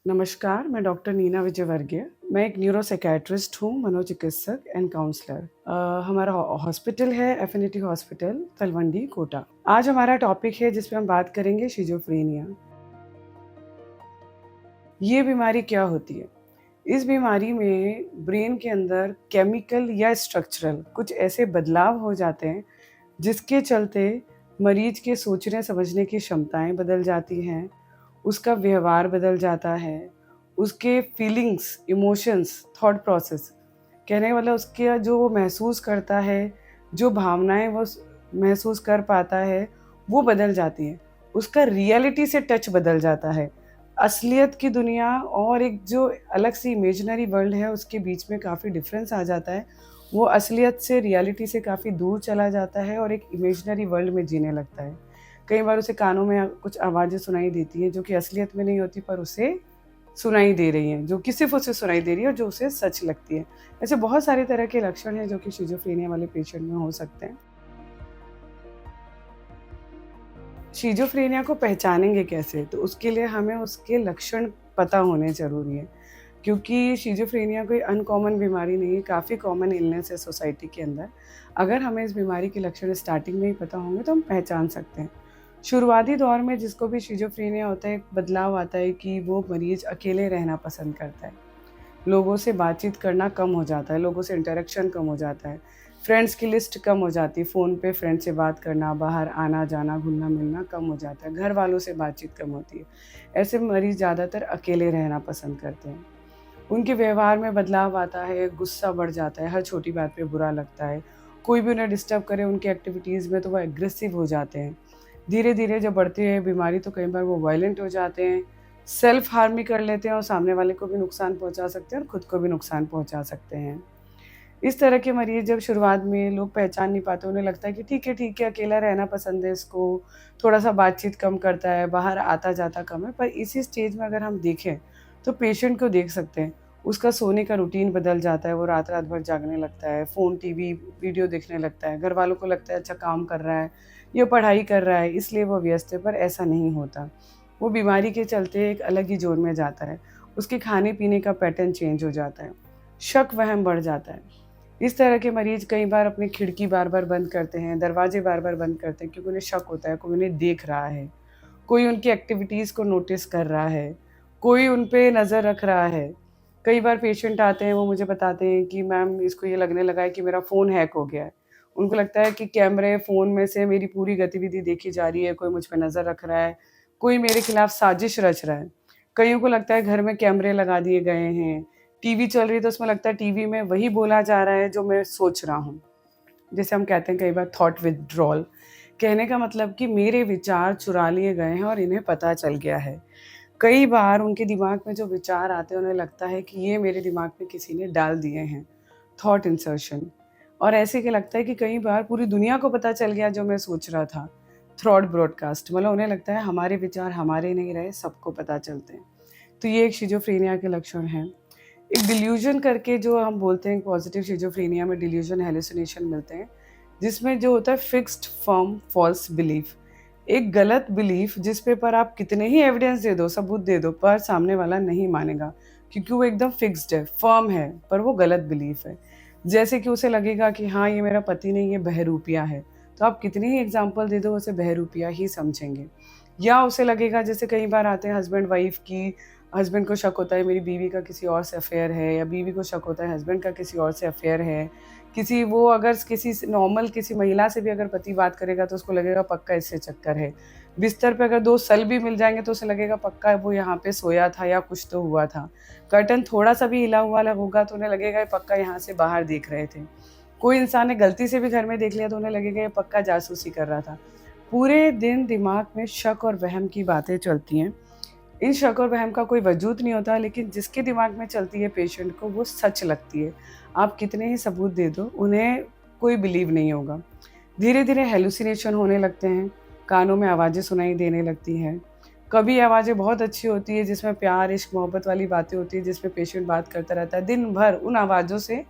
नमस्कार, मैं डॉक्टर नीना विजयवर्गीय। मैं एक न्यूरोसाइकियाट्रिस्ट हूँ, मनोचिकित्सक एंड काउंसलर। हमारा हॉस्पिटल है एफिनिटी हॉस्पिटल, तलवंडी, कोटा। आज हमारा टॉपिक है जिस पे हम बात करेंगे शिज़ोफ्रेनिया। ये बीमारी क्या होती है? इस बीमारी में ब्रेन के अंदर केमिकल या स्ट्रक्चरल कुछ ऐसे बदलाव हो जाते हैं, जिसके चलते मरीज के सोचने समझने की क्षमताएँ बदल जाती हैं, उसका व्यवहार बदल जाता है, उसके फीलिंग्स, इमोशंस, थॉट प्रोसेस कहने का मतलब उसके जो वो महसूस करता है, जो भावनाएँ वो महसूस कर पाता है, वो बदल जाती हैं। उसका रियलिटी से टच बदल जाता है। असलियत की दुनिया और एक जो अलग सी इमेजिनरी वर्ल्ड है, उसके बीच में काफ़ी डिफ़रेंस आ जाता है। वो असलियत से, रियलिटी से काफ़ी दूर चला जाता है और एक इमेजिनरी वर्ल्ड में जीने लगता है। कई बार उसे कानों में कुछ आवाज़ें सुनाई देती हैं, जो कि असलियत में नहीं होती पर उसे सुनाई दे रही हैं, जो कि सिर्फ़ उसे सुनाई दे रही है और जो उसे सच लगती है। ऐसे बहुत सारे तरह के लक्षण हैं जो कि शिज़ोफ्रेनिया वाले पेशेंट में हो सकते हैं। शिज़ोफ्रेनिया को पहचानेंगे कैसे? तो उसके लिए हमें उसके लक्षण पता होने ज़रूरी हैं, क्योंकि शिज़ोफ्रेनिया कोई अनकॉमन बीमारी नहीं है, काफ़ी कॉमन इलनेस है सोसाइटी के अंदर। अगर हमें इस बीमारी के लक्षण स्टार्टिंग में ही पता होंगे तो हम पहचान सकते हैं। शुरुआती दौर में जिसको भी शिज़ोफ्रेनिया होता है, एक बदलाव आता है कि वो मरीज़ अकेले रहना पसंद करता है। लोगों से बातचीत करना कम हो जाता है, लोगों से इंटरेक्शन कम हो जाता है, फ्रेंड्स की लिस्ट कम हो जाती है, फ़ोन पे फ्रेंड से बात करना, बाहर आना-जाना, घुलना-मिलना कम हो जाता है, घर वालों से बातचीत कम होती है। ऐसे मरीज़ ज़्यादातर अकेले रहना पसंद करते हैं। उनके व्यवहार में बदलाव आता है, गुस्सा बढ़ जाता है, हर छोटी बात पे बुरा लगता है, कोई भी उन्हें डिस्टर्ब करे उनकी एक्टिविटीज़ में तो वो एग्रेसिव हो जाते हैं। धीरे-धीरे जब बढ़ती है बीमारी तो कई बार वो वायलेंट हो जाते हैं, सेल्फ हार्म भी कर लेते हैं और सामने वाले को भी नुकसान पहुँचा सकते हैं और खुद को भी नुकसान पहुँचा सकते हैं। इस तरह के मरीज़ जब शुरुआत में लोग पहचान नहीं पाते, उन्हें लगता है कि ठीक है, अकेला रहना पसंद है इसको, थोड़ा-सा बातचीत कम करता है, बाहर आता-जाता कम है। पर इसी स्टेज में अगर हम देखें, तो पेशेंट को देख सकते हैं। उसका सोने का रूटीन बदल जाता है, वो रात-रात भर जागने लगता है, फ़ोन, टीवी, वीडियो देखने लगता है। घरवालों को लगता है अच्छा काम कर रहा है, या पढ़ाई कर रहा है, इसलिए वो व्यस्त है, पर ऐसा नहीं होता। वो बीमारी के चलते एक अलग ही ज़ोन में जाता है। उसके खाने-पीने का पैटर्न चेंज हो जाता है। शक-वहम बढ़ जाता है। इस तरह के मरीज़ कई बार अपनी खिड़की बार-बार बंद करते हैं, दरवाजे बार-बार बंद करते हैं क्योंकि उन्हें शक होता है, कोई उन्हें देख रहा है, कोई उनकी एक्टिविटीज़ को नोटिस कर रहा है, कोई उन पे नज़र रख रहा है। कई बार पेशेंट आते हैं, वो मुझे बताते हैं कि मैम इसको ये लगने लगा है कि मेरा फ़ोन हैक हो गया है। उनको लगता है कि कैमरे फ़ोन में से मेरी पूरी गतिविधि देखी जा रही है, कोई मुझ पे नज़र रख रहा है, कोई मेरे खिलाफ साजिश रच रहा है। कइयों को लगता है घर में कैमरे लगा दिए गए हैं, टीवी चल रही है तो उसमें लगता है टीवी में वही बोला जा रहा है जो मैं सोच रहा हूँ। जिसे हम कहते हैं कई बार थॉट विथड्रॉल। कहने का मतलब कि मेरे विचार चुरा लिए गए हैं और इन्हें पता चल गया है। कई बार उनके दिमाग में जो विचार आते हैं उन्हें लगता है कि ये मेरे दिमाग में किसी ने डाल दिए हैं, थॉट इंसर्शन। और ऐसे कि लगता है कि कई बार पूरी दुनिया को पता चल गया जो मैं सोच रहा था, थ्रॉट ब्रॉडकास्ट। मतलब उन्हें लगता है हमारे विचार हमारे नहीं रहे, सबको पता चलते हैं। तो ये एक शिज़ोफ्रेनिया के लक्षण हैं। एक डिल्यूज़न करके जो हम बोलते हैं पॉज़िटिव शिज़ोफ्रेनिया में डिल्यूज़न हैलुसिनेशन मिलते हैं, जिसमें जो होता है फिक्स्ड फर्म फ़ॉल्स बिलीफ। एक गलत बिलीफ जिस पे पर आप कितने ही एविडेंस दे दो, सबूत दे दो, पर सामने वाला नहीं मानेगा क्योंकि वो एकदम फिक्स्ड है, फ़र्म है, पर वो गलत बिलीफ है। जैसे कि उसे लगेगा कि हाँ, ये मेरा पति नहीं, ये बहरूपिया है, तो आप कितनी ही एग्ज़ाम्पल दे दो, उसे बहरूपिया ही समझेंगे। या उसे लगेगा जैसे कई बार आते हैं हस्बैंड-वाइफ की हस्बैंड को शक होता है मेरी बीवी का किसी और से अफ़ेयर है, या बीवी को शक होता है हस्बैंड का किसी और से अफ़ेयर है। किसी वो अगर किसी से नॉर्मल किसी महिला से भी अगर पति बात करेगा तो उसको लगेगा पक्का इससे चक्कर है। बिस्तर पे अगर 2 सल भी मिल जाएँगे तो उसे लगेगा पक्का वो यहाँ पे सोया था या कुछ तो हुआ था। कर्टन थोड़ा-सा भी हिला हुआ होगा तो उन्हें लगेगा ये पक्का यहाँ से बाहर देख रहे थे। कोई इंसान ने गलती से भी घर में देख लिया तो उन्हें लगेगा ये पक्का जासूसी कर रहा था। पूरे दिन दिमाग में शक और वहम की बातें चलती हैं। इन शक और वहम का कोई वजूद नहीं होता, लेकिन जिसके दिमाग में चलती है पेशेंट को वो सच लगती है। आप कितने ही सबूत दे दो, उन्हें कोई बिलीव नहीं होगा। धीरे-धीरे हैलुसिनेशन होने लगते हैं, कानों में आवाज़ें सुनाई देने लगती हैं। कभी आवाज़ें बहुत अच्छी होती है जिसमें प्यार, इश्क, मोहब्बत वाली बातें होती हैं जिसमें पेशेंट बात करता रहता है दिन भर उन आवाज़ों से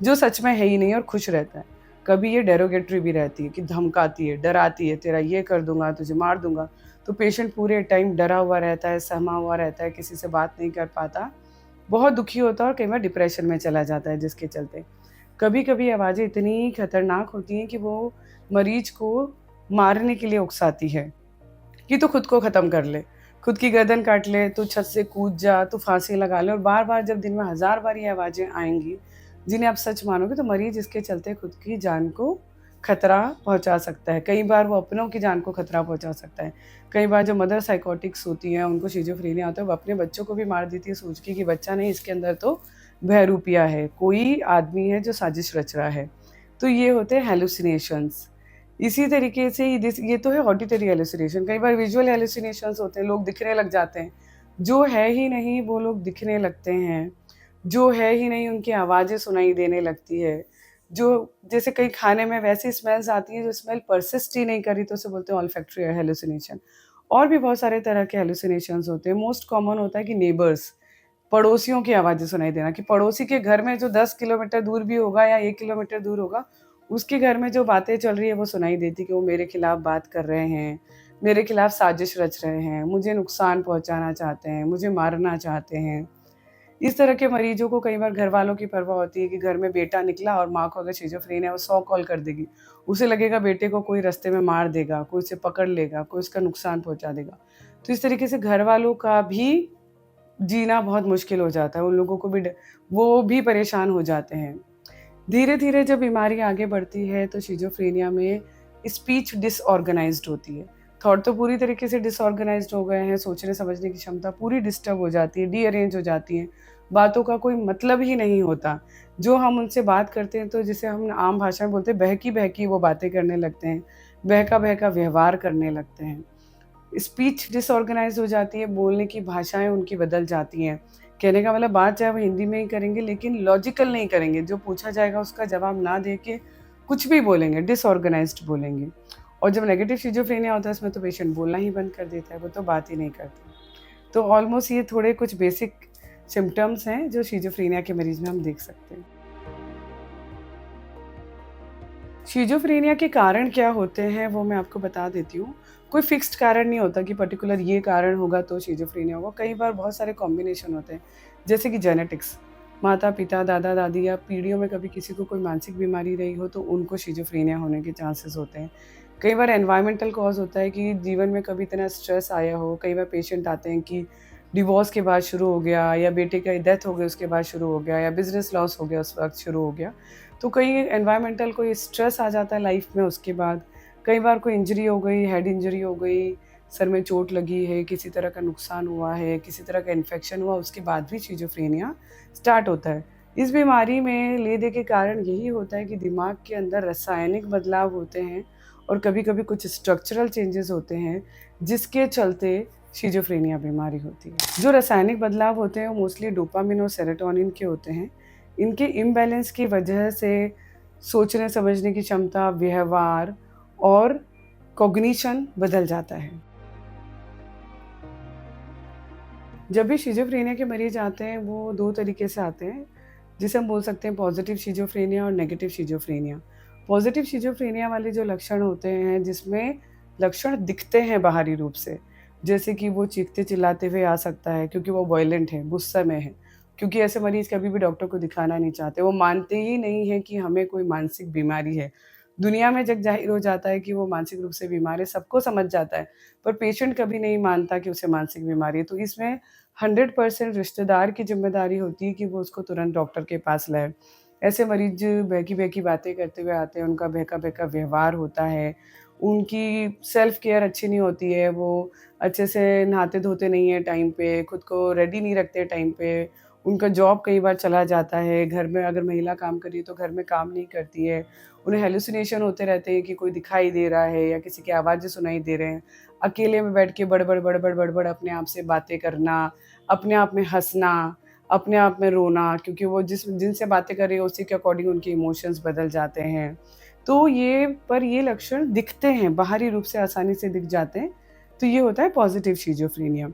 जो सच में है ही नहीं और खुश रहता है। कभी ये डेरोगेटरी भी रहती है कि धमकाती है, डराती है, तेरा ये कर दूँगा, तुझे मार दूँगा। तो पेशेंट पूरे टाइम डरा हुआ रहता है, सहमा हुआ रहता है, किसी से बात नहीं कर पाता, बहुत दुखी होता है और कई बार डिप्रेशन में चला जाता है, जिसके चलते कभी-कभी आवाज़ें इतनी खतरनाक होती हैं कि वो मरीज़ को मारने के लिए उकसाती है कि तू खुद को ख़त्म कर ले, खुद की गर्दन काट ले, तू छत से कूद जा, तू फांसी लगा ले। और बार-बार जब दिन में 1000 बार ये आवाज़ें आएँगी, जिन्हें आप सच मानोगे, तो मरीज़ इसके चलते खुद की जान को खतरा पहुँचा सकता है। कई बार वो अपनों की जान को खतरा पहुँचा सकता है। कई बार जो मदर साइकोटिक्स होती हैं, उनको शिज़ोफ्रेनिया होता है, वो अपने बच्चों को भी मार देती है सोच के कि बच्चा नहीं, इसके अंदर तो बहरूपिया है, कोई आदमी है जो साजिश रच रहा है। तो ये होते हैं हैलुसिनेशंस। इसी तरीके से ये तो है ऑडिटरी हैलुसिनेशन। कई बार विजुअल हैलुसिनेशंस होते हैं, लोग दिखने लग जाते हैं। जो है ही नहीं वो लोग दिखने लगते हैं, जो है ही नहीं उनकी आवाज़ें सुनाई देने लगती है। जो जैसे कई खाने में वैसी स्मेल्स आती हैं जो स्मेल परसिस्ट ही नहीं करी, तो उसे बोलते हैं ऑल्फैक्टरी हैलुसिनेशन। और भी बहुत सारे तरह के हैलुसिनेशंस होते हैं। मोस्ट कॉमन होता है कि नेबर्स, पड़ोसियों की आवाज़ें सुनाई देना, कि पड़ोसी के घर में जो 10 किलोमीटर दूर भी होगा या 1 किलोमीटर दूर होगा, उसके घर में जो बातें चल रही है वो सुनाई देती, कि वो मेरे खिलाफ बात कर रहे हैं, मेरे खिलाफ साजिश रच रहे हैं, मुझे नुकसान पहुंचाना चाहते हैं, मुझे मारना चाहते हैं। इस तरह के मरीजों को कई बार घर वालों की परवाह होती है कि घर में बेटा निकला और माँ को अगर शिज़ोफ्रेनिया है, वो 100 कॉल कर देगी। उसे लगेगा बेटे को कोई रास्ते में मार देगा, कोई उसे पकड़ लेगा, कोई उसका नुकसान पहुंचा देगा। तो इस तरीके से घर वालों का भी जीना बहुत मुश्किल हो जाता है, उन लोगों को भी वो भी परेशान हो जाते हैं। धीरे-धीरे जब बीमारी आगे बढ़ती है तो शिज़ोफ्रेनिया में स्पीच डिसऑर्गेनाइज़्ड होती है। थॉट तो पूरी तरीके से डिसऑर्गेनाइज़्ड हो गए हैं, सोचने समझने की क्षमता पूरी डिस्टर्ब हो जाती है, रीअरेंज हो जाती है, बातों का कोई मतलब ही नहीं होता। जो हम उनसे बात करते हैं तो जिसे हम आम भाषा में बोलते हैं बहकी-बहकी वो बातें करने लगते हैं, बहका-बहका व्यवहार करने लगते हैं। स्पीच डिसऑर्गेनाइज़ हो जाती है, बोलने की भाषाएँ उनकी बदल जाती हैं। कहने का मतलब बात चाहे वो हिंदी में ही करेंगे, लेकिन लॉजिकल नहीं करेंगे, जो पूछा जाएगा उसका जवाब ना दे के कुछ भी बोलेंगे, डिसऑर्गेनाइज़्ड बोलेंगे। और जब नेगेटिव शिज़ोफ्रेनिया होता है इसमें तो पेशेंट बोलना ही बंद कर देता है, वो तो बात ही नहीं करता। तो ऑलमोस्ट ये थोड़े कुछ बेसिक सिम्पटम्स हैं जो शिज़ोफ्रेनिया के मरीज़ में हम देख सकते हैं। शिज़ोफ्रेनिया के कारण क्या होते हैं वो मैं आपको बता देती हूँ। कोई फ़िक्स्ड कारण नहीं होता कि पर्टिकुलर ये कारण होगा तो शिज़ोफ्रेनिया होगा। कई बार बहुत सारे कॉम्बिनेशन होते हैं, जैसे कि जेनेटिक्स, माता-पिता, दादा-दादी या पीढ़ियों में कभी किसी को कोई मानसिक बीमारी रही हो तो उनको शिज़ोफ्रेनिया होने के चांसेस होते हैं। कई बार एनवायरमेंटल कॉज़ होता है कि जीवन में कभी इतना स्ट्रेस आया हो, कई बार पेशेंट आते हैं कि डिवोर्स के बाद शुरू हो गया, या बेटे का डेथ हो गई उसके बाद शुरू हो गया, या बिज़नेस लॉस हो गया उस वक़्त शुरू हो गया। तो कई एनवायरमेंटल कोई स्ट्रेस आ जाता है लाइफ में, उसके बाद कई बार कोई इंजरी हो गई, हेड इंजरी हो गई, सर में चोट लगी है, किसी तरह का नुकसान हुआ है, किसी तरह का इन्फेक्शन हुआ, उसके बाद भी शिज़ोफ्रेनिया स्टार्ट होता है। इस बीमारी में ले-दे के कारण यही होता है कि दिमाग के अंदर रासायनिक बदलाव होते हैं और कभी-कभी कुछ स्ट्रक्चरल चेंजेस होते हैं, जिसके चलते शिज़ोफ्रेनिया बीमारी होती है। जो रासायनिक बदलाव होते हैं वो मोस्टली डोपामिन और सेरोटोनिन के होते हैं। इनके इम्बैलेंस की वजह से सोचने समझने की क्षमता, व्यवहार और कॉग्निशन बदल जाता है। जब भी शिज़ोफ्रेनिया के मरीज़ आते हैं वो 2 तरीके से आते हैं, जिसे हम बोल सकते हैं पॉज़िटिव शिज़ोफ्रेनिया और नेगेटिव शिज़ोफ्रेनिया। पॉज़िटिव शिज़ोफ्रेनिया वाले जो लक्षण होते हैं, जिसमें लक्षण दिखते हैं बाहरी रूप से, जैसे कि वो चीखते-चिल्लाते हुए आ सकता है क्योंकि वो वॉयलेंट है, गुस्से में है। क्योंकि ऐसे मरीज़ कभी भी डॉक्टर को दिखाना नहीं चाहते, वो मानते ही नहीं हैं कि हमें कोई मानसिक बीमारी है। दुनिया में जग ज़ाहिर हो जाता है कि वो मानसिक रूप से बीमार है, सबको समझ जाता है, पर पेशेंट कभी नहीं मानता कि उसे मानसिक बीमारी है। तो इसमें 100% रिश्तेदार की ज़िम्मेदारी होती है कि वो उसको तुरंत डॉक्टर के पास लाए। ऐसे मरीज़ बहकी-बहकी बातें करते हुए आते हैं, उनका बहका-बहका व्यवहार होता है, उनकी सेल्फ केयर अच्छी नहीं होती है, वो अच्छे से नहाते-धोते नहीं हैं टाइम पे, खुद को रेडी नहीं रखते टाइम पे, उनका जॉब कई बार चला जाता है, घर में अगर महिला काम कर रही है तो घर में काम नहीं करती है, उन्हें हैलुसिनेशन होते रहते हैं कि कोई दिखाई दे रहा है या किसी की आवाज़ें सुनाई दे रहे हैं। अकेले में बैठ के बड़बड़, बड़बड़, बड़बड़ अपने आप से बातें करना, अपने आप में हँसना, अपने आप में रोना, क्योंकि वो जिनसे बातें कर रही है उसी के अकॉर्डिंग उनके इमोशंस बदल जाते हैं। तो ये लक्षण दिखते हैं, बाहरी रूप से आसानी से दिख जाते हैं, तो ये होता है पॉज़िटिव शिज़ोफ्रेनिया।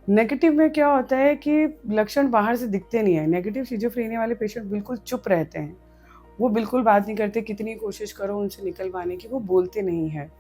नेगेटिव में क्या होता है कि लक्षण बाहर से दिखते नहीं है। नेगेटिव शिज़ोफ्रेनिया वाले पेशेंट बिल्कुल चुप रहते हैं। वो बिल्कुल बात नहीं करते, कितनी कोशिश करो उनसे निकलवाने की, वो बोलते नहीं हैं।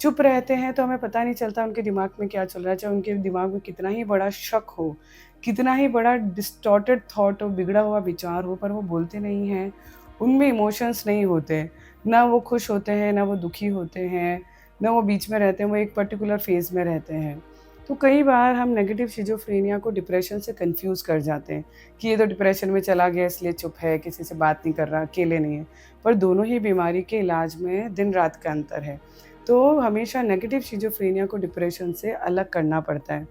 चुप रहते हैं तो हमें पता नहीं चलता उनके दिमाग में क्या चल रहा है, चाहे उनके दिमाग में कितना ही बड़ा शक हो, कितना ही बड़ा डिस्टॉर्टेड थॉट हो, बिगड़ा हुआ विचार हो, पर वो बोलते नहीं हैं। उनमें इमोशंस नहीं होते, ना वो खुश होते हैं, ना वो दुखी होते हैं, ना वो बीच में रहते हैं, वो एक पर्टिकुलर फेज़ में रहते हैं। तो कई बार हम नेगेटिव शिज़ोफ्रेनिया को डिप्रेशन से कन्फ्यूज़ कर जाते हैं कि ये तो डिप्रेशन में चला गया इसलिए चुप है, किसी से बात नहीं कर रहा, अकेले नहीं है। पर दोनों ही बीमारी के इलाज में दिन-रात का अंतर है। तो हमेशा नेगेटिव शिज़ोफ्रेनिया को डिप्रेशन से अलग करना पड़ता है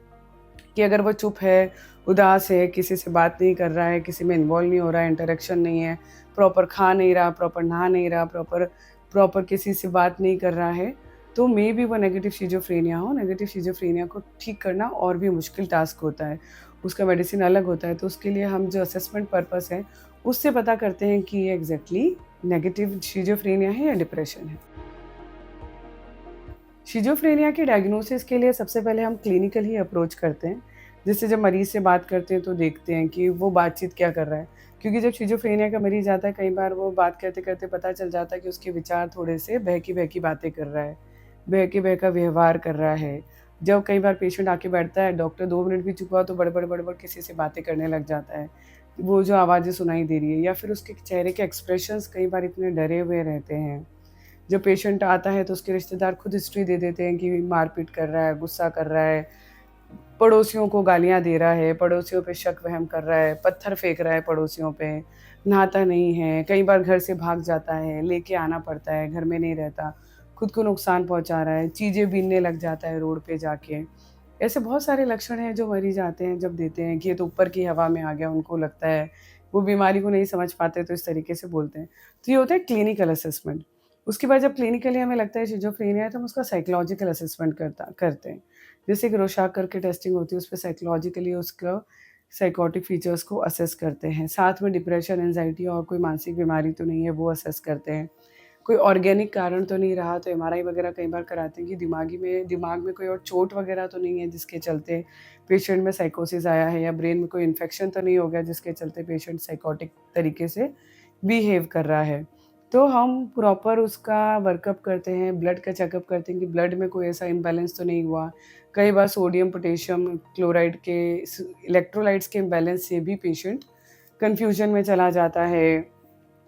कि अगर वो चुप है, उदास है, किसी से बात नहीं कर रहा है, किसी में इन्वॉल्व नहीं हो रहा है, इंटरेक्शन नहीं है, प्रॉपर खा नहीं रहा, प्रॉपर नहा नहीं रहा, प्रॉपर प्रॉपर किसी से बात नहीं कर रहा है, तो मे बी वो नेगेटिव शिज़ोफ्रेनिया हो। नेगेटिव शिज़ोफ्रेनिया को ठीक करना और भी मुश्किल टास्क होता है। उसका मेडिसिन अलग होता है, तो उसके लिए हम जो असेसमेंट पर्पस है, उससे पता करते हैं कि ये एग्ज़ैक्टली नेगेटिव शिज़ोफ्रेनिया है या डिप्रेशन है। शिज़ोफ्रेनिया की डायग्नोसिस के लिए सबसे पहले हम क्लिनिकल ही अप्रोच करते हैं। जैसे जब मरीज़ से बात करते हैं तो देखते हैं कि वो बातचीत क्या कर रहा है। क्योंकि जब शिज़ोफ्रेनिया का मरीज़ आता है कई बार वो बात करते-करते पता चल जाता है कि उसके विचार थोड़े-से बहकी-बहकी बातें कर रहा है, बहके-बहका व्यवहार कर रहा है। जब कई बार पेशेंट आके बैठता है, डॉक्टर 2 मिनट भी चुप हुआ तो बड़बड़-बड़बड़ किसी से बातें करने लग जाता है। वो जो आवाज़ें सुनाई दे रही है या फिर उसके चेहरे के एक्सप्रेशंस कई बार इतने डरे हुए रहते हैं। जब पेशेंट आता है तो उसके रिश्तेदार खुद हिस्ट्री दे देते हैं कि मारपीट कर रहा है, गुस्सा कर रहा है, पड़ोसियों को गालियाँ दे रहा है, पड़ोसियों पे शक वहम कर रहा है, पत्थर फेंक रहा है पड़ोसियों पे, नहाता नहीं है, कई बार घर से भाग जाता है, लेके आना पड़ता है, घर में नहीं रहता, खुद को नुकसान पहुँचा रहा है, चीज़ें बीनने लग जाता है रोड पे जाके। ऐसे बहुत सारे लक्षण हैं जो मरीज़ आते हैं जब देते हैं कि ये तो ऊपर की हवा में आ गया, उनको लगता है, वो बीमारी को नहीं समझ पाते तो इस तरीके से बोलते हैं। तो ये होता है क्लिनिकल असेसमेंट। उसके बाद जब क्लिनिकली हमें लगता है शिज़ोफ्रेनिया है तो हम उसका साइकोलॉजिकल असेसमेंट करते हैं। जैसे कि रोशाक करके टेस्टिंग होती है, उसपे साइकोलॉजिकली उसका साइकोटिक फीचर्स को असेस करते हैं। साथ में डिप्रेशन, एंग्ज़ायटी और कोई मानसिक बीमारी तो नहीं है, वो असेस करते हैं। कोई ऑर्गेनिक कारण तो नहीं रहा, तो एमआरआई वगैरह कई बार कराते हैं कि दिमाग में कोई और चोट वगैरह तो नहीं है जिसके चलते पेशेंट में साइकोसिस आया है या ब्रेन में कोई इन्फेक्शन तो नहीं हो गया जिसके चलते पेशेंट साइकोटिक तरीके से बिहेव कर रहा है। तो हम प्रॉपर उसका वर्कअप करते हैं, ब्लड का चेकअप करते हैं कि ब्लड में कोई ऐसा इम्बैलेंस तो नहीं हुआ। कई बार सोडियम, पोटेशियम, क्लोराइड के इलेक्ट्रोलाइट्स के इम्बैलेंस से भी पेशेंट कन्फ्यूजन में चला जाता है,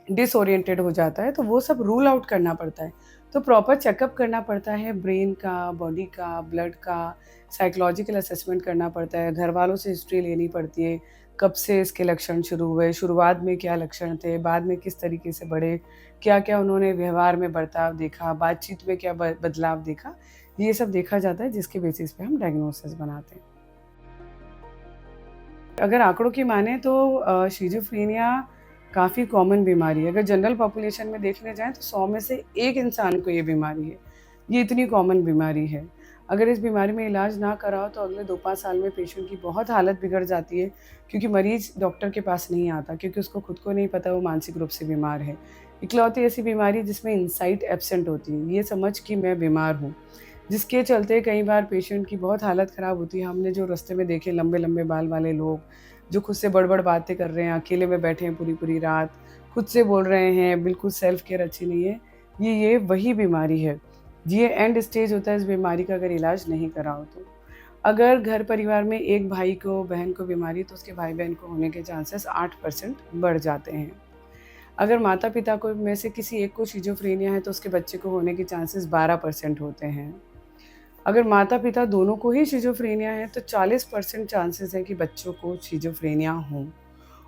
डिसओरिएंटेड हो जाता है, तो वो सब रूल आउट करना पड़ता है। तो प्रॉपर चेकअप करना पड़ता है ब्रेन का, बॉडी का, ब्लड का, साइकोलॉजिकल असेसमेंट करना पड़ता है, घरवालों से हिस्ट्री लेनी पड़ती है, कब से इसके लक्षण शुरू हुए, शुरुआत में क्या लक्षण थे, बाद में किस तरीके से बढ़े, क्या-क्या उन्होंने व्यवहार में बर्ताव देखा, बातचीत में क्या ब बदलाव देखा, ये सब देखा जाता है जिसके बेसिस पे हम डायग्नोसिस बनाते हैं। अगर आंकड़ों की माने तो शिज़ोफ्रेनिया काफ़ी कॉमन बीमारी है। अगर जनरल पॉपुलेशन में देखने जाएँ तो 100 में से 1 इंसान को ये बीमारी है। ये इतनी कॉमन बीमारी है। अगर इस बीमारी में इलाज ना कराओ तो अगले 2-5 साल में पेशेंट की बहुत हालत बिगड़ जाती है क्योंकि मरीज़ डॉक्टर के पास नहीं आता क्योंकि उसको खुद को नहीं पता वो मानसिक रूप से बीमार है। इकलौती ऐसी बीमारी जिसमें इनसाइट एब्सेंट होती है, ये समझ कि मैं बीमार हूँ। जिसके चलते कई बार पेशेंट की बहुत हालत ख़राब होती है। हमने जो रास्ते में देखे लंबे-लंबे बाल वाले लोग, जो खुद से बड़-बड़ बातें कर रहे हैं, अकेले में बैठे हैं पूरी-पूरी रात, खुद से बोल रहे हैं, बिल्कुल सेल्फ केयर अच्छी नहीं है। ये वही बीमारी है। ये एंड स्टेज होता है इस बीमारी का अगर इलाज नहीं कराओ तो। अगर घर परिवार में एक भाई को, बहन को बीमारी है तो उसके भाई-बहन को होने के चांसेस 8% बढ़ जाते हैं। अगर माता-पिता को में से किसी एक को शिज़ोफ्रेनिया है तो उसके बच्चे को होने के चांसेस 12% होते हैं। अगर माता-पिता दोनों को ही शिज़ोफ्रेनिया है तो 40% चांसेस हैं कि बच्चों को शिज़ोफ्रेनिया हो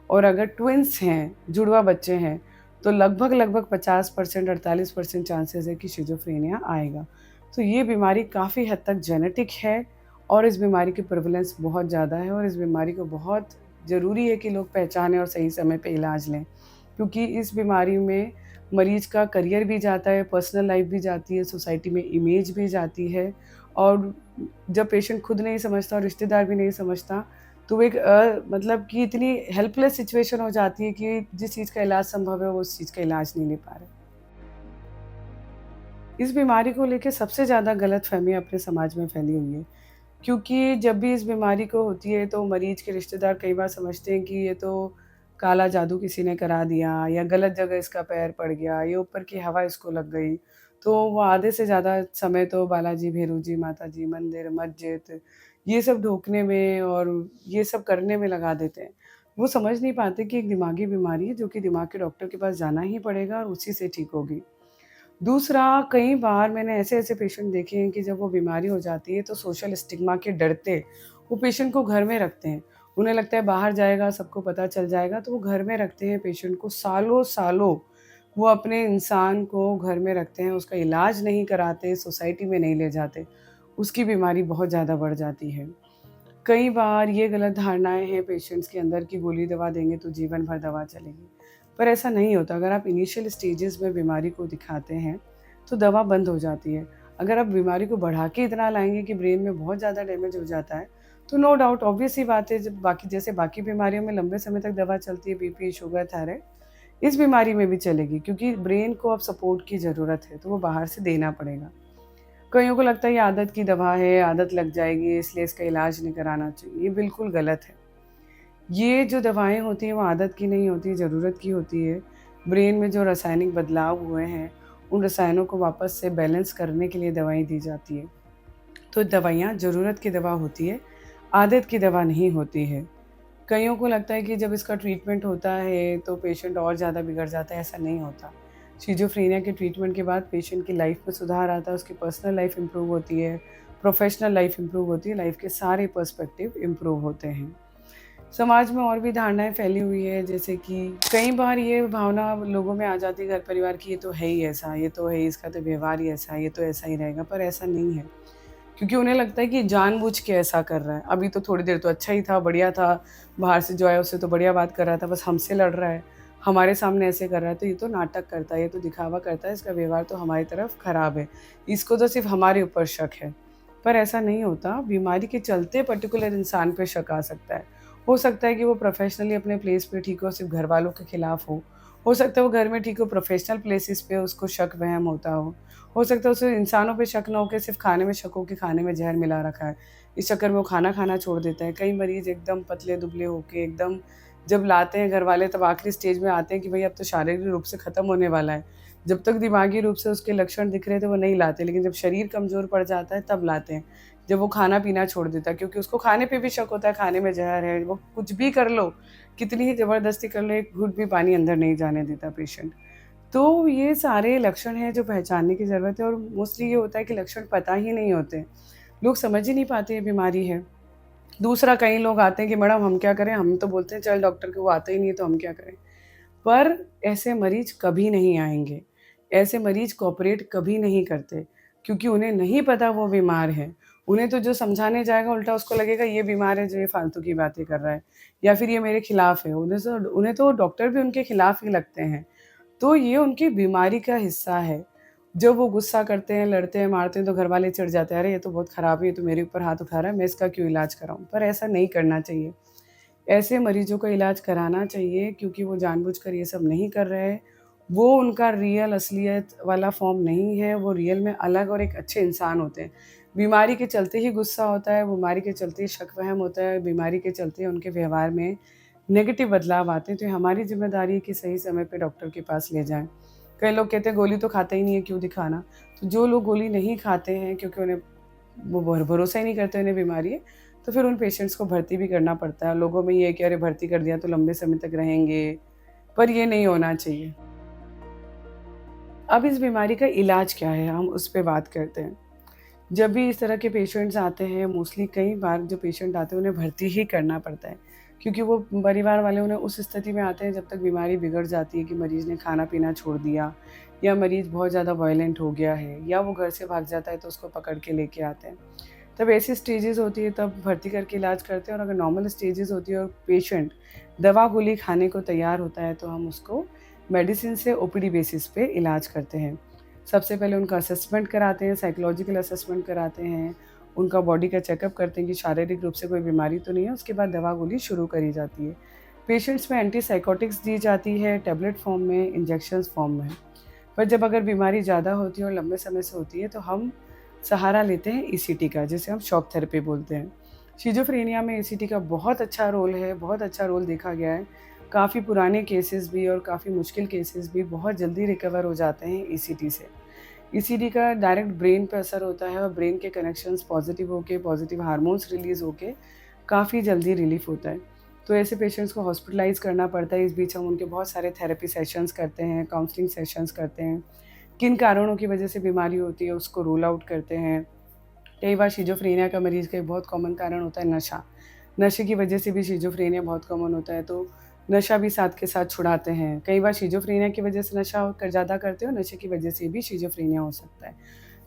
और अगर ट्विन्स हैं, जुड़वा बच्चे हैं, तो लगभग-लगभग 50% 48% चांसेस है कि शिज़ोफ्रेनिया आएगा। तो ये बीमारी काफ़ी हद तक जेनेटिक है और इस बीमारी की प्रेवलेंस बहुत ज़्यादा है और इस बीमारी को बहुत ज़रूरी है कि लोग पहचानें और सही समय पे इलाज लें। क्योंकि इस बीमारी में मरीज़ का करियर भी जाता है, पर्सनल लाइफ़ भी जाती है, सोसाइटी में इमेज भी जाती है और जब पेशेंट खुद नहीं समझता और रिश्तेदार भी नहीं समझता, तो वो एक मतलब कि इतनी हेल्पलेस सिचुएशन हो जाती है कि जिस चीज़ का इलाज संभव है, वो उस चीज़ का इलाज नहीं ले पा रहे। इस बीमारी को लेके सबसे ज़्यादा गलतफ़हमी अपने समाज में फैली हुई है, क्योंकि जब भी इस बीमारी को होती है, तो मरीज़ के रिश्तेदार कई बार समझते हैं कि ये तो काला जादू किसी ने करा दिया या गलत जगह इसका पैर पड़ गया या ऊपर की हवा इसको लग गई। तो वो आधे से ज़्यादा समय तो बालाजी, भैरू जी, माता जी, मंदिर, मस्जिद ये सब ढोकने में और ये सब करने में लगा देते हैं। वो समझ नहीं पाते कि एक दिमागी बीमारी है जो कि दिमाग के डॉक्टर के पास जाना ही पड़ेगा और उसी से ठीक होगी। दूसरा, कई बार मैंने ऐसे-ऐसे पेशेंट देखे हैं कि जब वो बीमारी हो जाती है तो सोशल स्टिग्मा के डरते वो पेशेंट को घर में रखते हैं। उन्हें लगता है बाहर जाएगा सबको पता चल जाएगा तो वो घर में रखते हैं पेशेंट को सालों-सालों वो अपने इंसान को घर में रखते हैं, उसका इलाज नहीं कराते, सोसाइटी में नहीं ले जाते। उसकी बीमारी बहुत ज़्यादा बढ़ जाती है। कई बार ये गलत धारणाएँ हैं पेशेंट्स के अंदर कि गोली दवा देंगे तो जीवन भर दवा चलेगी। पर ऐसा नहीं होता, अगर आप इनिशियल स्टेजेस में बीमारी को दिखाते हैं, तो दवा बंद हो जाती है। अगर आप बीमारी को बढ़ा के इतना लाएँगे कि ब्रेन में बहुत ज़्यादा डैमेज हो जाता है, तो नो डाउट ऑब्वियस सी बात है जब बाकी बीमारियों में लंबे समय तक दवा चलती है, बीपी, शुगर, थायराइड, इस बीमारी में भी चलेगी क्योंकि ब्रेन को अब सपोर्ट की ज़रूरत है, तो वो बाहर से देना पड़ेगा। कइयों को लगता है ये आदत की दवा है, आदत लग जाएगी इसलिए इसका इलाज नहीं कराना चाहिए, ये बिल्कुल गलत है। ये जो दवाएँ होती हैं वो आदत की नहीं होती, ज़रूरत की होती है। ब्रेन में जो रासायनिक बदलाव हुए हैं, उन रसायनों को वापस से बैलेंस करने के लिए दवाएँ दी जाती है। तो दवाइयाँ ज़रूरत की दवा होती है, आदत की दवा नहीं होती है। कइयों को लगता है कि जब इसका ट्रीटमेंट होता है तो पेशेंट और ज़्यादा बिगड़ जाता है, ऐसा नहीं होता। शिज़ोफ्रेनिया के ट्रीटमेंट के बाद पेशेंट की लाइफ़ में सुधार आता है, उसकी पर्सनल लाइफ़ इम्प्रूव होती है, प्रोफ़ेशनल लाइफ़ इम्प्रूव होती है, लाइफ़ के सारे पर्सपेक्टिव इम्प्रूव होते हैं। समाज में और भी धारणाएँ फैली हुई है जैसे कि कई बार ये भावना लोगों में आ जाती है घर परिवार की ये तो है ही ऐसा, ये तो है ही, इसका तो व्यवहार ही ऐसा है, ये तो ऐसा ही रहेगा, पर ऐसा नहीं है। क्योंकि उन्हें लगता है कि जानबूझ के ऐसा कर रहा है। अभी तो थोड़ी देर तो अच्छा ही था, बढ़िया था, बाहर से जो आया उससे तो बढ़िया बात कर रहा था, बस हमसे लड़ रहा है, हमारे सामने ऐसे कर रहा है, तो ये तो नाटक करता है, ये तो दिखावा करता है, इसका व्यवहार तो हमारी तरफ खराब है। इसको तो सिर्फ़ हमारे ऊपर शक है। पर ऐसा नहीं होता, बीमारी के चलते पर्टिकुलर इंसान पे शक आ सकता है। हो सकता है कि वो प्रोफ़ेशनली अपने प्लेस पे ठीक हो, सिर्फ़ घरवालों के खिलाफ हो। हो सकता है वो घर में ठीक हो, प्रोफ़ेशनल प्लेसेस पे उसको शक-वहम होता हो। हो सकता है उसे इंसानों पे शक ना हो के सिर्फ़ खाने में शक हो कि खाने में ज़हर मिला रखा है। इस चक्कर में वो खाना खाना छोड़ देता है। कई मरीज़ एकदम पतले-दुबले होके एकदम जब लाते हैं घरवाले तब आखिरी स्टेज में आते हैं कि भई अब तो शारीरिक रूप से ख़त्म होने वाला है। जब तक दिमागी रूप से उसके लक्षण दिख रहे थे वो नहीं लाते, लेकिन जब शरीर कमज़ोर पड़ जाता है तब लाते हैं। जब वो खाना-पीना छोड़ देता है क्योंकि उसको खाने पे भी शक होता है, खाने में ज़हर है, वो कुछ भी कर लो, कितनी ही ज़बरदस्ती कर लो, एक घूँट भी पानी अंदर नहीं जाने देता पेशेंट। तो ये सारे लक्षण हैं जो पहचानने की ज़रूरत है और मोस्टली ये होता है कि लक्षण पता ही नहीं होते। लोग समझ ही नहीं पाते ये बीमारी है। दूसरा, कई लोग आते हैं कि मैडम हम क्या करें? हम तो बोलते हैं चल डॉक्टर के, वो आता ही नहीं है तो हम क्या करें? पर ऐसे मरीज़ कभी नहीं आएँगे। ऐसे मरीज़ कोऑपरेट कभी नहीं करते क्योंकि उन्हें नहीं पता वो बीमार है। उन्हें तो जो समझाने जाएगा उल्टा उसको लगेगा ये बीमार है जो ये फालतू की बातें कर रहा है या फिर ये मेरे खिलाफ है। उन्हें तो डॉक्टर भी उनके खिलाफ ही लगते हैं। तो ये उनकी बीमारी का हिस्सा है। जब वो गुस्सा करते हैं, लड़ते हैं, मारते हैं तो घरवाले चिढ़ जाते हैं, अरे ये तो बहुत ख़राब है, ये तो मेरे ऊपर हाथ उठा रहा है, मैं इसका क्यों इलाज कराऊँ? पर ऐसा नहीं करना चाहिए। ऐसे मरीजों का इलाज कराना चाहिए क्योंकि वो जानबूझकर ये सब नहीं कर रहे हैं। वो उनका रियल असलियत वाला फ़ॉर्म नहीं है, वो रियल में अलग और एक अच्छे इंसान होते हैं। बीमारी के चलते ही गुस्सा होता है, बीमारी के चलते ही शक-वहम होता है, बीमारी के चलते उनके व्यवहार में नेगेटिव बदलाव आते हैं, तो ये हमारी ज़िम्मेदारी है कि सही समय पे डॉक्टर के पास ले जाएँ। कई लोग कहते हैं गोली तो खाता ही नहीं है, क्यों दिखाना? तो जो लोग गोली नहीं खाते हैं क्योंकि उन्हें वो भरोसा ही नहीं करते उन्हें बीमारी है, तो फिर उन पेशेंट्स को भर्ती भी करना पड़ता है। लोगों में ये है कि अरे भर्ती कर दिया तो लंबे समय तक रहेंगे, पर ये नहीं होना चाहिए। अब इस बीमारी का इलाज क्या है? हम उस पे बात करते हैं। जब भी इस तरह के पेशेंट्स आते हैं, मोस्टली कई बार जो पेशेंट आते हैं उन्हें भर्ती ही करना पड़ता है क्योंकि वो परिवार वाले उन्हें उस स्थिति में आते हैं जब तक बीमारी बिगड़ जाती है कि मरीज़ ने खाना-पीना छोड़ दिया या मरीज़ बहुत ज़्यादा वायलेंट हो गया है या वो घर से भाग जाता है तो उसको पकड़ के लेके आते हैं। तब ऐसी स्टेजेस होती है तब भर्ती करके इलाज करते हैं और अगर नॉर्मल स्टेजेस होती है और पेशेंट दवा गोली खाने को तैयार होता है तो हम उसको मेडिसिन से ओपीडी बेसिस पे इलाज करते हैं। सबसे पहले उनका असेसमेंट कराते हैं, साइकोलॉजिकल असेसमेंट कराते हैं, उनका बॉडी का चेकअप करते हैं कि शारीरिक रूप से कोई बीमारी तो नहीं है, उसके बाद दवा गोली शुरू करी जाती है। पेशेंट्स में एंटीसाइकोटिक्स दी जाती है, टैबलेट फॉर्म में, इंजेक्शंस फॉर्म में। पर जब अगर बीमारी ज़्यादा होती है और लंबे समय से होती है तो हम सहारा लेते हैं ईसीटी का, जिसे हम शॉक थेरेपी बोलते हैं। शिज़ोफ्रेनिया में ईसीटी का बहुत अच्छा रोल है, बहुत अच्छा रोल देखा गया है। काफ़ी पुराने केसेस भी और काफ़ी मुश्किल केसेस भी बहुत जल्दी रिकवर हो जाते हैं ईसीटी से। ईसीडी का डायरेक्ट ब्रेन पे असर होता है और ब्रेन के कनेक्शंस पॉजिटिव होके, पॉजिटिव हार्मोन्स रिलीज़ होके काफ़ी जल्दी रिलीफ़ होता है। तो ऐसे पेशेंट्स को हॉस्पिटलाइज़ करना पड़ता है। इस बीच हम उनके बहुत सारे थेरेपी सेशंस करते हैं, काउंसलिंग सेशंस करते हैं। किन कारणों की वजह से बीमारी होती है उसको रूल आउट करते हैं। कई बार शिज़ोफ्रेनिया का मरीज़ का एक बहुत कॉमन कारण होता है नशा। नशे की वजह से भी शिज़ोफ्रेनिया बहुत कॉमन होता है, तो नशा भी साथ के साथ छुड़ाते हैं। कई बार शिज़ोफ्रेनिया की वजह से नशा कर ज़्यादा करते हो, नशे की वजह से भी शिज़ोफ्रेनिया हो सकता है।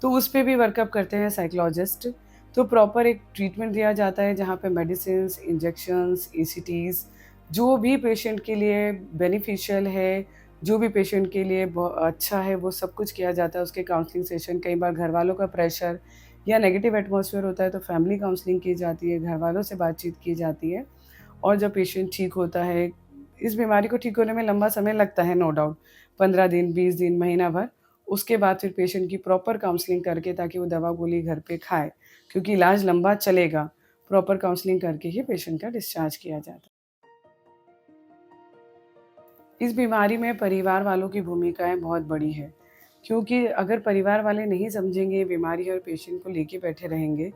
तो उस पे भी वर्कअप करते हैं साइकोलॉजिस्ट। तो प्रॉपर एक ट्रीटमेंट दिया जाता है जहाँ पे मेडिसिन्स, इंजेक्शंस, ईसीटीज़ जो भी पेशेंट के लिए बेनिफिशियल है, जो भी पेशेंट के लिए अच्छा है, वो सब कुछ किया जाता है। उसके काउंसलिंग सेशन, कई बार घरवालों का प्रेशर या नेगेटिव एटमॉस्फेयर होता है तो फैमिली काउंसलिंग की जाती है, घरवालों से बातचीत की जाती है। और जब पेशेंट ठीक होता है, इस बीमारी को ठीक होने में लंबा समय लगता है नो डाउट, 15 दिन, 20 दिन, महीना भर। उसके बाद फिर पेशेंट की प्रॉपर काउंसलिंग करके ताकि वो दवा गोली घर पे खाए, क्योंकि इलाज लंबा चलेगा। प्रॉपर काउंसलिंग करके ही पेशेंट का डिस्चार्ज किया जाता है। इस बीमारी में परिवार वालों की भूमिकाएँ बहुत बड़ी है, क्योंकि अगर परिवार वाले नहीं समझेंगे बीमारी और पेशेंट को लेके बैठे रहेंगे,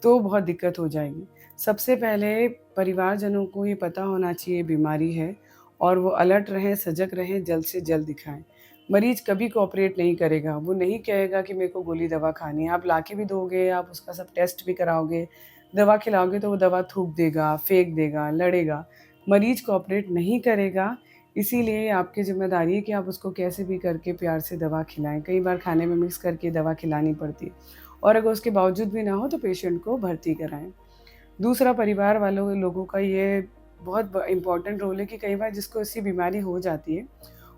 तो बहुत दिक्कत हो जाएगी। सबसे पहले परिवारजनों को ये पता होना चाहिए बीमारी है और वो अलर्ट रहें, सजग रहें, जल्द से जल्द दिखाएँ। मरीज़ कभी कोऑपरेट नहीं करेगा, वो नहीं कहेगा कि मेरे को गोली दवा खानी है। आप लाके भी दोगे, आप उसका सब टेस्ट भी कराओगे, दवा खिलाओगे तो वो दवा थूक देगा, फेंक देगा, लड़ेगा। मरीज़ कोऑपरेट नहीं करेगा, इसीलिए आपकी ज़िम्मेदारी है कि आप उसको कैसे भी करके प्यार से दवा खिलाएँ। कई बार खाने में मिक्स करके दवा खिलानी पड़ती है और अगर उसके बावजूद भी ना हो तो पेशेंट को भर्ती कराएँ। दूसरा, परिवार वालों लोगों का ये बहुत ब इम्पोर्टेंट रोल है कि कई बार जिसको ऐसी बीमारी हो जाती है,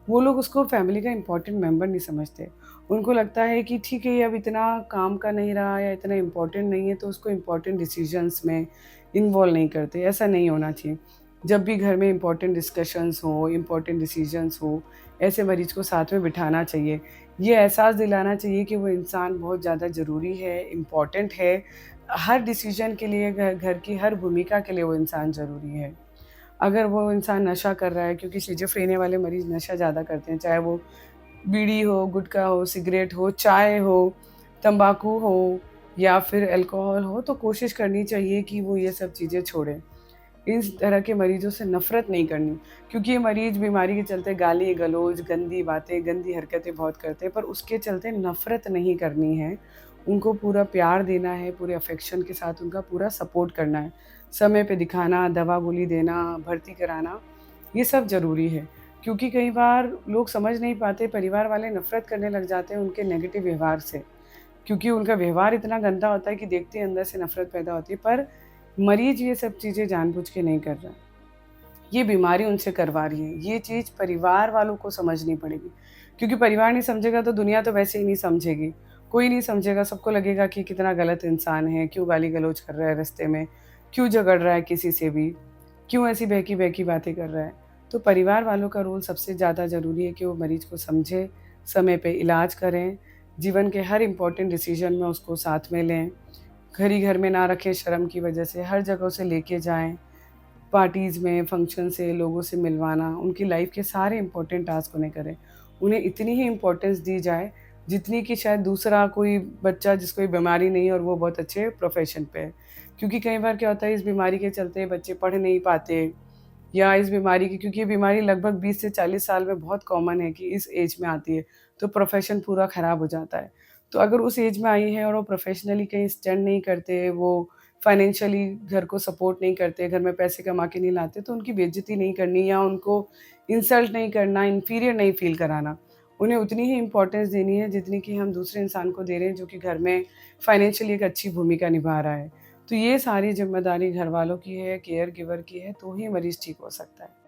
वो लोग उसको फैमिली का इम्पोर्टेंट मेंबर नहीं समझते। उनको लगता है कि ठीक है, ये अब इतना काम का नहीं रहा या इतना इम्पोर्टेंट नहीं है तो उसको इम्पोर्टेंट डिसीज़न्स में इन्वॉल्व नहीं करते। ऐसा नहीं होना चाहिए। जब भी घर में इम्पोर्टेंट डिस्कशंस हो, इम्पोर्टेंट डिसीज़न्स हो, ऐसे मरीज़ को साथ में बिठाना चाहिए। ये एहसास दिलाना चाहिए कि वो इंसान बहुत ज़्यादा ज़रूरी है, इम्पोर्टेंट है। हर डिसीज़न के लिए घर की हर भूमिका के लिए वो इंसान ज़रूरी है। अगर वो इंसान नशा कर रहा है, क्योंकि शिज़ोफ्रेनिया वाले मरीज़ नशा ज़्यादा करते हैं, चाहे वो बीड़ी हो, गुटखा हो, सिगरेट हो, चाय हो, तम्बाकू हो या फिर अल्कोहल हो, तो कोशिश करनी चाहिए कि वो ये सब चीज़ें छोड़ें। इस तरह के मरीज़ों से नफ़रत नहीं करनी, क्योंकि ये मरीज़ बीमारी के चलते गाली-गलौज, गंदी बातें, गंदी हरकतें बहुत करते हैं, पर उसके चलते नफ़रत नहीं करनी है। उनको पूरा प्यार देना है, पूरे अफ़ेक्शन के साथ उनका पूरा सपोर्ट करना है। समय पे दिखाना, दवा-गोली देना, भर्ती कराना, ये सब ज़रूरी है। क्योंकि कई बार लोग समझ नहीं पाते, परिवार वाले नफ़रत करने लग जाते हैं उनके नेगेटिव व्यवहार से। क्योंकि उनका व्यवहार इतना गंदा होता है कि देखते ही अंदर से नफ़रत पैदा होती है, पर मरीज़ ये सब चीज़ें जानबूझ के नहीं कर रहा है। ये बीमारी उनसे करवा रही है। ये चीज़ परिवार वालों को समझनी पड़ेगी, क्योंकि परिवार नहीं समझेगा तो दुनिया तो वैसे ही नहीं समझेगी। कोई नहीं समझेगा, सबको लगेगा कि कितना गलत इंसान है, क्यों गाली-गलौज कर रहा है रास्ते में, क्यों झगड़ रहा है किसी से भी, क्यों ऐसी बहकी-बहकी बातें कर रहा है। तो परिवार वालों का रोल सबसे ज़्यादा ज़रूरी है कि वो मरीज़ को समझें, समय पे इलाज करें, जीवन के हर इम्पोर्टेंट डिसीज़न में उसको साथ में लें। घर ही घर में ना रखें शर्म की वजह से, हर जगह उसे लेके जाएँ। पार्टीज़ में, फंक्शन से, लोगों से मिलवाना, उनकी लाइफ़ के सारे इम्पोर्टेंट टास्क उन्हें करें। उन्हें इतनी ही इम्पोर्टेंस दी जाए, जितनी कि शायद दूसरा कोई बच्चा जिसको ये बीमारी नहीं है और वो बहुत अच्छे प्रोफ़ेशन पे है। क्योंकि कई बार क्या होता है, इस बीमारी के चलते बच्चे पढ़ नहीं पाते या इस बीमारी की, क्योंकि ये बीमारी लगभग 20 से 40 साल में बहुत कॉमन है कि इस एज में आती है, तो प्रोफ़ेशन पूरा ख़राब हो जाता है। तो अगर उस एज में आई है और वो प्रोफ़ेशनली कहीं स्टैंड नहीं करते, वो फाइनेंशियली घर को सपोर्ट नहीं करते, घर में पैसे कमा के नहीं लाते, तो उनकी बेइज़्ज़ती नहीं करनी या उनको इंसल्ट नहीं करना, इन्फीरियर नहीं फ़ील कराना। उन्हें उतनी ही इम्पोर्टेंस देनी है जितनी कि हम दूसरे इंसान को दे रहे हैं जो कि घर में फाइनेंशियली एक अच्छी भूमिका निभा रहा है। तो ये सारी ज़िम्मेदारी घरवालों की है, केयर गिवर की है, तो ही मरीज़ ठीक हो सकता है।